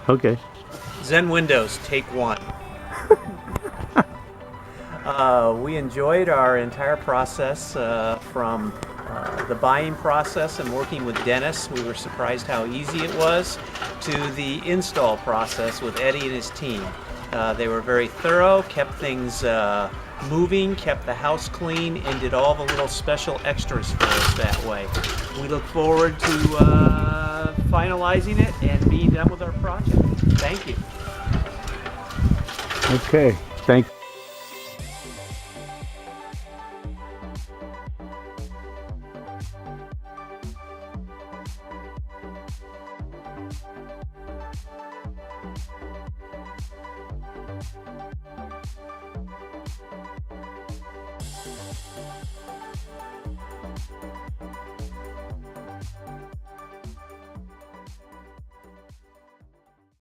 Okay. Zen Windows, take one. We enjoyed our entire process from the buying process and working with Dennis. We were surprised how easy it was, to the install process with Eddie and his team. They were very thorough, kept things moving, kept the house clean, and did all the little special extras for us that way. We look forward to finalizing it and being done with our project. Thank you. Okay. Thank you.